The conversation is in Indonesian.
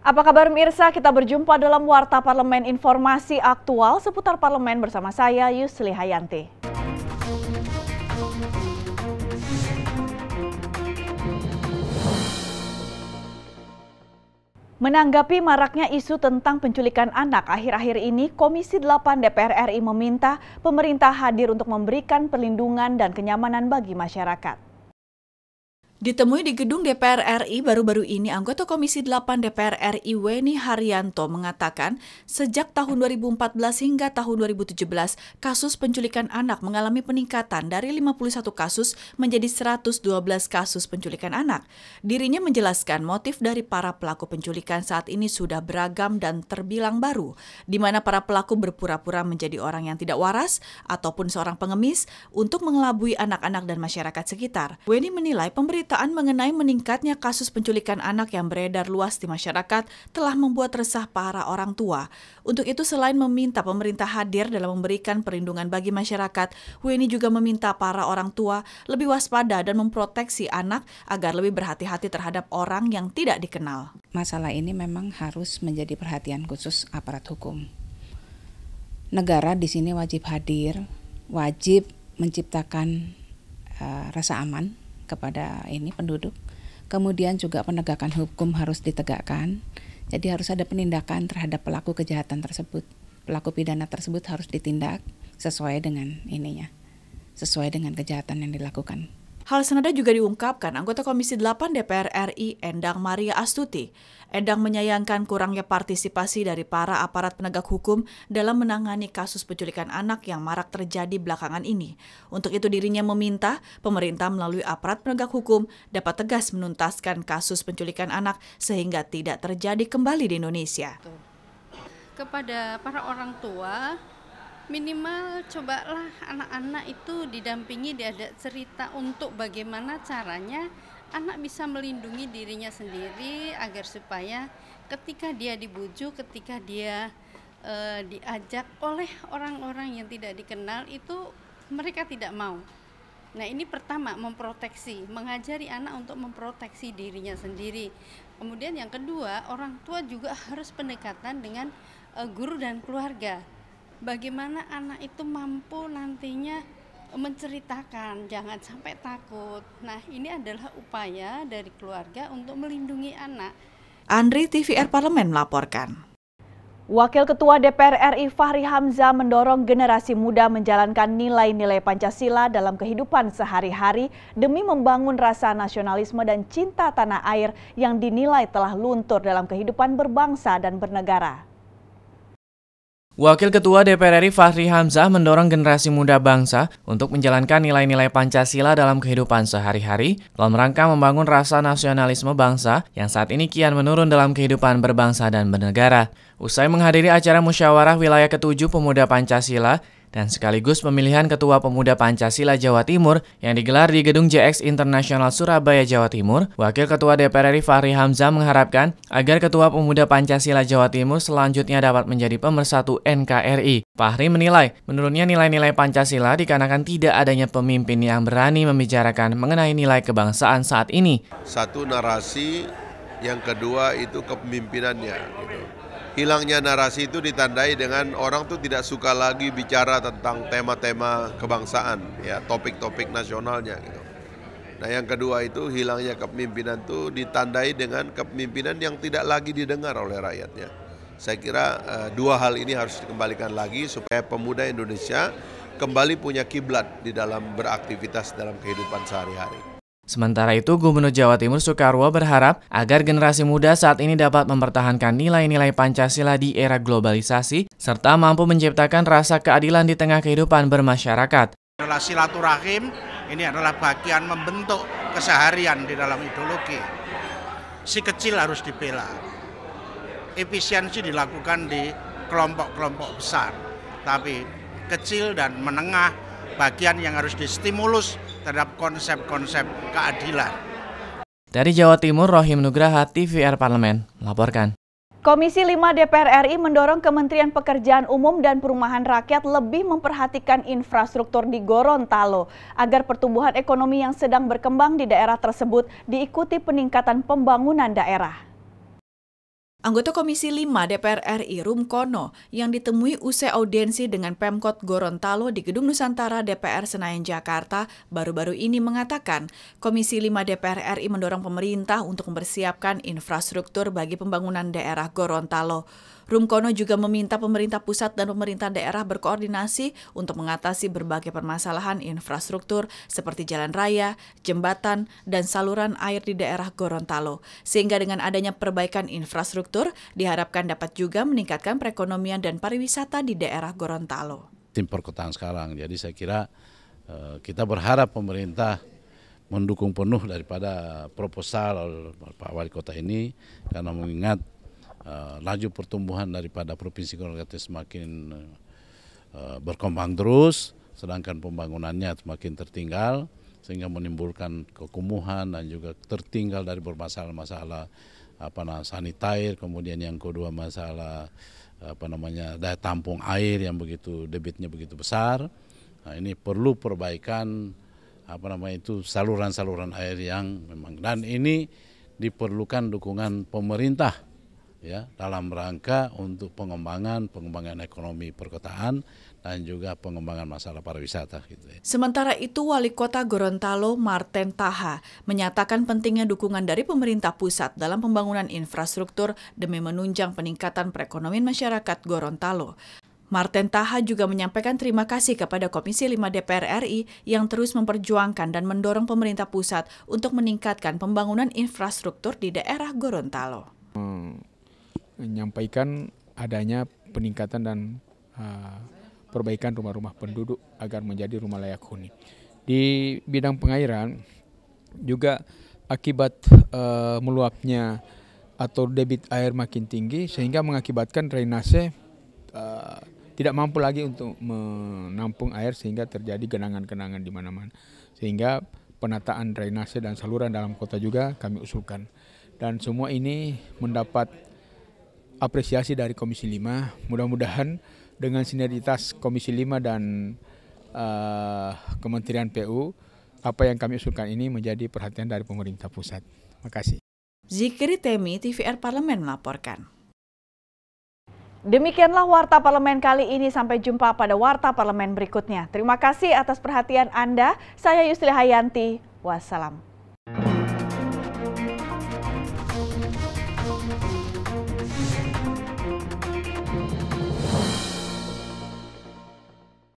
Apa kabar pemirsa? Kita berjumpa dalam Warta Parlemen Informasi Aktual seputar parlemen bersama saya Yusli Hayanti. Menanggapi maraknya isu tentang penculikan anak akhir-akhir ini, Komisi 8 DPR RI meminta pemerintah hadir untuk memberikan perlindungan dan kenyamanan bagi masyarakat. Ditemui di gedung DPR RI baru-baru ini, anggota Komisi 8 DPR RI Weni Haryanto mengatakan sejak tahun 2014 hingga tahun 2017, kasus penculikan anak mengalami peningkatan dari 51 kasus menjadi 112 kasus penculikan anak. Dirinya menjelaskan motif dari para pelaku penculikan saat ini sudah beragam dan terbilang baru, di mana para pelaku berpura-pura menjadi orang yang tidak waras ataupun seorang pengemis untuk mengelabui anak-anak dan masyarakat sekitar. Weni menilai pemberitaan mengenai meningkatnya kasus penculikan anak yang beredar luas di masyarakat telah membuat resah para orang tua. Untuk itu, selain meminta pemerintah hadir dalam memberikan perlindungan bagi masyarakat, Weni juga meminta para orang tua lebih waspada dan memproteksi anak agar lebih berhati-hati terhadap orang yang tidak dikenal. Masalah ini memang harus menjadi perhatian khusus aparat hukum. Negara di sini wajib hadir, wajib menciptakan rasa aman kepada penduduk. Kemudian juga penegakan hukum harus ditegakkan. Jadi harus ada penindakan terhadap pelaku kejahatan tersebut. Pelaku pidana tersebut harus ditindak sesuai dengan sesuai dengan kejahatan yang dilakukan. Hal senada juga diungkapkan anggota Komisi 8 DPR RI Endang Maria Astuti. Endang menyayangkan kurangnya partisipasi dari para aparat penegak hukum dalam menangani kasus penculikan anak yang marak terjadi belakangan ini. Untuk itu dirinya meminta pemerintah melalui aparat penegak hukum dapat tegas menuntaskan kasus penculikan anak sehingga tidak terjadi kembali di Indonesia. Kepada para orang tua, minimal cobalah anak-anak itu didampingi, diajak cerita untuk bagaimana caranya anak bisa melindungi dirinya sendiri agar supaya ketika dia dibujuk, ketika dia diajak oleh orang-orang yang tidak dikenal itu mereka tidak mau. Nah, ini pertama, memproteksi, mengajari anak untuk memproteksi dirinya sendiri. Kemudian yang kedua, orang tua juga harus pendekatan dengan guru dan keluarga. Bagaimana anak itu mampu nantinya menceritakan, jangan sampai takut. Nah, ini adalah upaya dari keluarga untuk melindungi anak. Andri TVR Parlemen melaporkan. Wakil Ketua DPR RI Fahri Hamzah mendorong generasi muda menjalankan nilai-nilai Pancasila dalam kehidupan sehari-hari demi membangun rasa nasionalisme dan cinta tanah air yang dinilai telah luntur dalam kehidupan berbangsa dan bernegara. Wakil Ketua DPR RI Fahri Hamzah mendorong generasi muda bangsa untuk menjalankan nilai-nilai Pancasila dalam kehidupan sehari-hari dalam rangka membangun rasa nasionalisme bangsa yang saat ini kian menurun dalam kehidupan berbangsa dan bernegara. Usai menghadiri acara musyawarah wilayah ke-7 Pemuda Pancasila dan sekaligus pemilihan Ketua Pemuda Pancasila Jawa Timur yang digelar di Gedung JX Internasional Surabaya, Jawa Timur, Wakil Ketua DPR RI Fahri Hamzah mengharapkan agar Ketua Pemuda Pancasila Jawa Timur selanjutnya dapat menjadi pemersatu NKRI. Fahri menilai menurunnya nilai-nilai Pancasila dikarenakan tidak adanya pemimpin yang berani membicarakan mengenai nilai kebangsaan saat ini. Satu narasi, yang kedua itu kepemimpinannya. Hilangnya narasi itu ditandai dengan orang tuh tidak suka lagi bicara tentang tema-tema kebangsaan, ya topik-topik nasionalnya gitu. Nah, yang kedua itu hilangnya kepemimpinan tuh ditandai dengan kepemimpinan yang tidak lagi didengar oleh rakyatnya. Saya kira dua hal ini harus dikembalikan lagi supaya pemuda Indonesia kembali punya kiblat di dalam beraktivitas dalam kehidupan sehari-hari. Sementara itu, Gubernur Jawa Timur Soekarwo berharap agar generasi muda saat ini dapat mempertahankan nilai-nilai Pancasila di era globalisasi, serta mampu menciptakan rasa keadilan di tengah kehidupan bermasyarakat. Silaturahim ini adalah bagian membentuk keseharian di dalam ideologi. Si kecil harus dibela. Efisiensi dilakukan di kelompok-kelompok besar, tapi kecil dan menengah bagian yang harus distimulus terhadap konsep-konsep keadilan. Dari Jawa Timur, Rohim Nugraha, TVR Parlemen, melaporkan. Komisi 5 DPR RI mendorong Kementerian Pekerjaan Umum dan Perumahan Rakyat lebih memperhatikan infrastruktur di Gorontalo agar pertumbuhan ekonomi yang sedang berkembang di daerah tersebut diikuti peningkatan pembangunan daerah. Anggota Komisi 5 DPR RI Rumkono yang ditemui usai audiensi dengan Pemkot Gorontalo di Gedung Nusantara DPR Senayan Jakarta baru-baru ini mengatakan Komisi 5 DPR RI mendorong pemerintah untuk mempersiapkan infrastruktur bagi pembangunan daerah Gorontalo. Rumkono juga meminta pemerintah pusat dan pemerintah daerah berkoordinasi untuk mengatasi berbagai permasalahan infrastruktur seperti jalan raya, jembatan, dan saluran air di daerah Gorontalo. Sehingga dengan adanya perbaikan infrastruktur, diharapkan dapat juga meningkatkan perekonomian dan pariwisata di daerah Gorontalo. Tim perkotaan sekarang, jadi saya kira kita berharap pemerintah mendukung penuh daripada proposal Pak Wali Kota ini, karena mengingat laju pertumbuhan daripada Provinsi Gorontalo semakin berkembang terus, sedangkan pembangunannya semakin tertinggal, sehingga menimbulkan kekumuhan dan juga tertinggal dari bermasalah-masalah sanitair. Kemudian yang kedua masalah daya tampung air yang debitnya begitu besar. Nah, ini perlu perbaikan saluran-saluran air yang memang, dan ini diperlukan dukungan pemerintah ya dalam rangka untuk pengembangan ekonomi perkotaan dan juga pengembangan masalah pariwisata gitu ya. Sementara itu Wali Kota Gorontalo Marten Taha menyatakan pentingnya dukungan dari pemerintah pusat dalam pembangunan infrastruktur demi menunjang peningkatan perekonomian masyarakat Gorontalo. Marten Taha juga menyampaikan terima kasih kepada Komisi 5 DPR RI yang terus memperjuangkan dan mendorong pemerintah pusat untuk meningkatkan pembangunan infrastruktur di daerah Gorontalo. Menyampaikan adanya peningkatan dan perbaikan rumah-rumah penduduk agar menjadi rumah layak huni. Di bidang pengairan juga akibat meluapnya atau debit air makin tinggi sehingga mengakibatkan drainase tidak mampu lagi untuk menampung air sehingga terjadi genangan-genangan di mana-mana. Sehingga penataan drainase dan saluran dalam kota juga kami usulkan. Dan semua ini mendapat apresiasi dari Komisi 5, mudah-mudahan dengan sinergitas Komisi 5 dan Kementerian PU, apa yang kami usulkan ini menjadi perhatian dari pemerintah pusat. Terima kasih. Zikri Temi, TVR Parlemen melaporkan. Demikianlah Warta Parlemen kali ini, sampai jumpa pada Warta Parlemen berikutnya. Terima kasih atas perhatian Anda, saya Yusli Hayanti, wassalam.